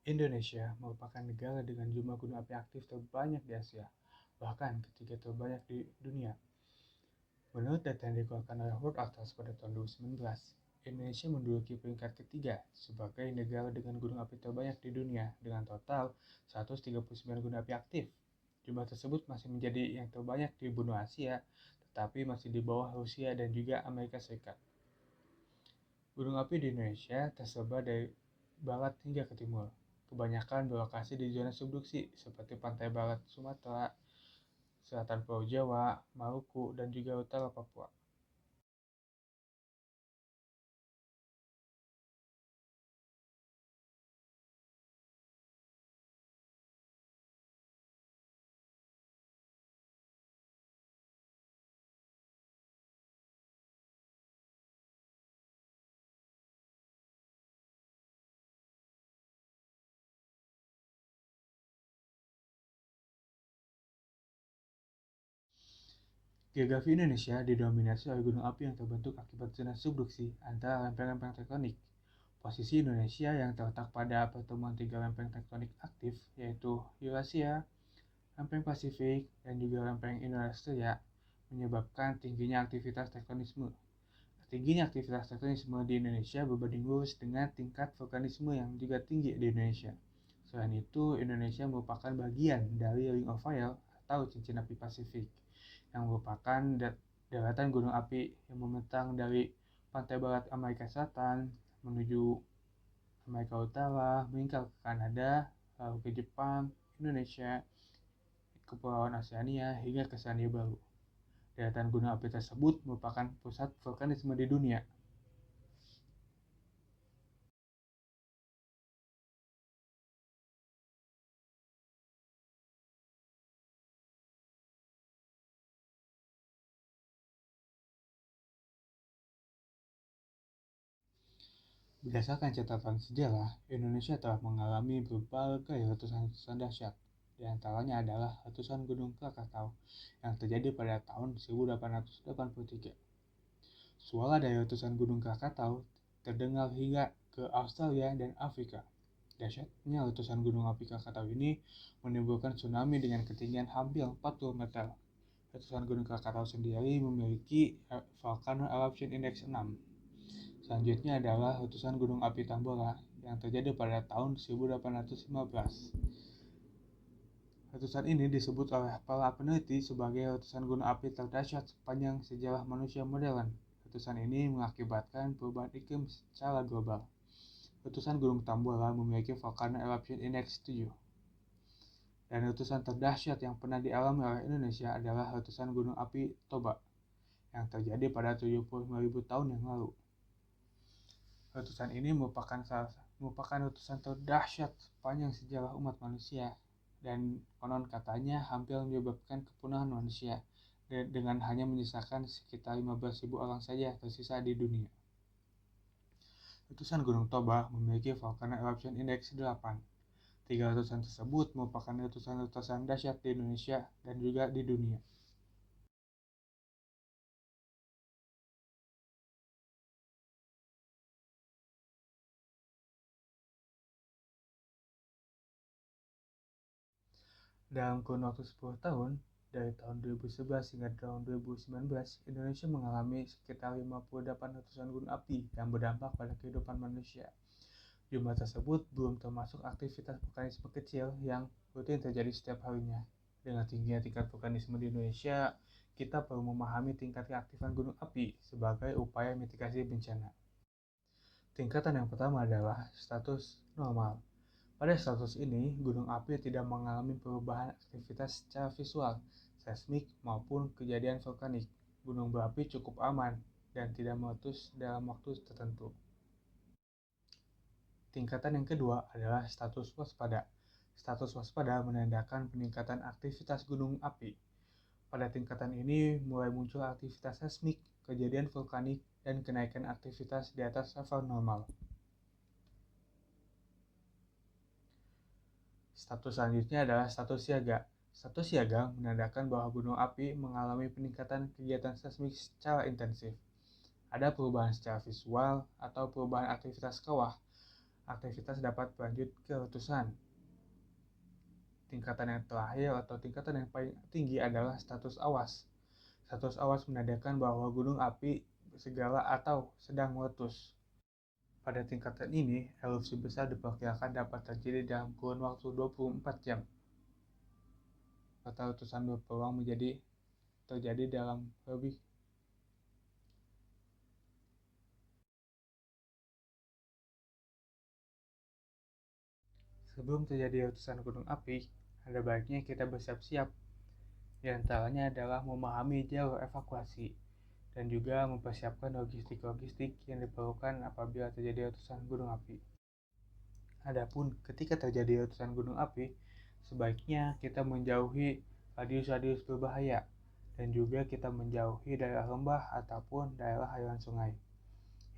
Indonesia merupakan negara dengan jumlah gunung api aktif terbanyak di Asia, bahkan ketiga terbanyak di dunia. Menurut data yang dikeluarkan oleh World Atlas pada tahun 2019, Indonesia menduduki peringkat ketiga sebagai negara dengan gunung api terbanyak di dunia dengan total 139 gunung api aktif. Jumlah tersebut masih menjadi yang terbanyak di benua Asia, tetapi masih di bawah Rusia dan juga Amerika Serikat. Gunung api di Indonesia tersebar dari barat hingga ke timur. Kebanyakan berlokasi di zona subduksi seperti pantai barat Sumatera, selatan Pulau Jawa, Maluku, dan juga utara Papua. Geografi Indonesia didominasi oleh gunung api yang terbentuk akibat zona subduksi antara lempeng-lempeng tektonik. Posisi Indonesia yang terletak pada pertemuan tiga lempeng tektonik aktif, yaitu Eurasia, lempeng Pasifik, dan juga lempeng Indo-Australia, menyebabkan tingginya aktivitas tektonisme. Tingginya aktivitas tektonisme di Indonesia berbanding lurus dengan tingkat vulkanisme yang juga tinggi di Indonesia. Selain itu, Indonesia merupakan bagian dari Ring of Fire atau cincin api Pasifik, yang merupakan daratan gunung api yang membentang dari pantai barat Amerika Selatan menuju Amerika Utara, meningkat ke Kanada, lalu ke Jepang, Indonesia, Kepulauan Oseania, hingga ke Selandia Baru. Daratan gunung api tersebut merupakan pusat vulkanisme di dunia. Berdasarkan catatan sejarah, Indonesia telah mengalami berbagai letusan-letusan dahsyat. Di antaranya adalah letusan Gunung Krakatau yang terjadi pada tahun 1883. Suara dari letusan Gunung Krakatau terdengar hingga ke Australia dan Afrika. Dahsyatnya letusan gunung api Krakatau ini menimbulkan tsunami dengan ketinggian hampir 40 meter. Letusan Gunung Krakatau sendiri memiliki Volcano Eruption Index 6. Selanjutnya adalah letusan Gunung Api Tambora yang terjadi pada tahun 1815. Letusan ini disebut oleh para peneliti sebagai letusan gunung api terdahsyat sepanjang sejarah manusia modern. Letusan ini mengakibatkan perubahan iklim secara global. Letusan Gunung Tambora memiliki Volcano Eruption Index 7. Dan letusan terdahsyat yang pernah dialami oleh Indonesia adalah letusan Gunung Api Toba yang terjadi pada 75.000 tahun yang lalu. Letusan ini merupakan letusan terdahsyat sepanjang sejarah umat manusia dan konon katanya hampir menyebabkan kepunahan manusia dengan hanya menyisakan sekitar 15.000 orang saja tersisa di dunia. Letusan Gunung Toba memiliki Volcano Eruption Index 8. Tiga letusan tersebut merupakan letusan-letusan dahsyat di Indonesia dan juga di dunia. Dalam kurun waktu 10 tahun, dari tahun 2011 hingga tahun 2019, Indonesia mengalami sekitar 58 letusan gunung api yang berdampak pada kehidupan manusia. Jumlah tersebut belum termasuk aktivitas vulkanisme kecil yang rutin terjadi setiap harinya. Dengan tingginya tingkat vulkanisme di Indonesia, kita perlu memahami tingkat keaktifan gunung api sebagai upaya mitigasi bencana. Tingkatan yang pertama adalah status normal. Pada status ini, gunung api tidak mengalami perubahan aktivitas secara visual, seismik maupun kejadian vulkanik. Gunung berapi cukup aman dan tidak meletus dalam waktu tertentu. Tingkatan yang kedua adalah status waspada. Status waspada menandakan peningkatan aktivitas gunung api. Pada tingkatan ini mulai muncul aktivitas seismik, kejadian vulkanik, dan kenaikan aktivitas di atas level normal. Status selanjutnya adalah status siaga. Status siaga menandakan bahwa gunung api mengalami peningkatan kegiatan seismik secara intensif. Ada perubahan secara visual atau perubahan aktivitas kawah aktivitas dapat berlanjut ke letusan. Tingkatan yang terakhir atau tingkatan yang paling tinggi adalah status awas. Status awas menandakan bahwa gunung api segala atau sedang meletus. Pada tingkatan ini, erupsi besar diperkirakan dapat terjadi dalam kurun waktu 24 jam. Kata letusan berpeluang terjadi dalam lebih Sebelum terjadi letusan gunung api, ada baiknya kita bersiap-siap. Di antaranya adalah memahami jalur evakuasi dan juga mempersiapkan logistik-logistik yang diperlukan apabila terjadi letusan gunung api. Adapun ketika terjadi letusan gunung api, sebaiknya kita menjauhi radius-radius berbahaya dan juga kita menjauhi daerah lembah ataupun daerah aliran sungai.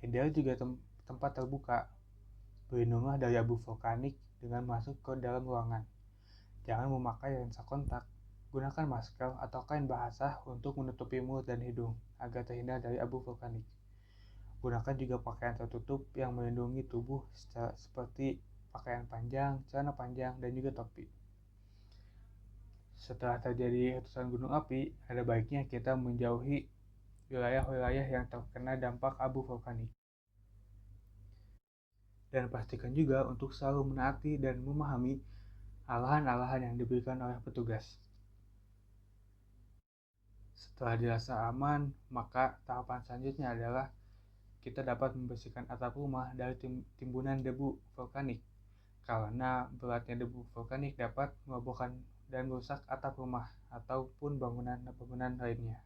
Hindari juga tempat terbuka. Berlindunglah dari abu vulkanik dengan masuk ke dalam ruangan. Jangan memakai lensa kontak. Gunakan masker atau kain basah untuk menutupi mulut dan hidung agar terhindar dari abu vulkanik. Gunakan juga pakaian tertutup yang melindungi tubuh seperti pakaian panjang, celana panjang, dan juga topi. Setelah terjadi letusan gunung api, ada baiknya kita menjauhi wilayah-wilayah yang terkena dampak abu vulkanik. Dan pastikan juga untuk selalu menaati dan memahami arahan-arahan yang diberikan oleh petugas. Setelah dirasa aman, maka tahapan selanjutnya adalah kita dapat membersihkan atap rumah dari timbunan debu vulkanik. Karena beratnya debu vulkanik dapat merobohkan dan merusak atap rumah ataupun bangunan lainnya.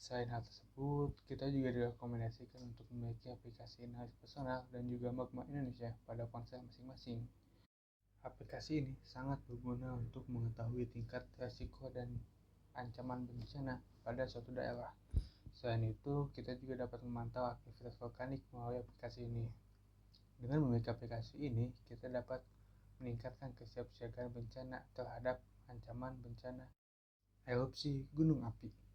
Selain hal tersebut, kita juga direkomendasikan untuk memiliki aplikasi analis personal dan juga Magma Indonesia pada ponsel masing-masing. Aplikasi ini sangat berguna untuk mengetahui tingkat resiko dan ancaman bencana pada suatu daerah. Selain itu, kita juga dapat memantau aktivitas vulkanik melalui aplikasi ini. Dengan memiliki aplikasi ini, kita dapat meningkatkan kesiapsiagaan bencana terhadap ancaman bencana erupsi gunung api.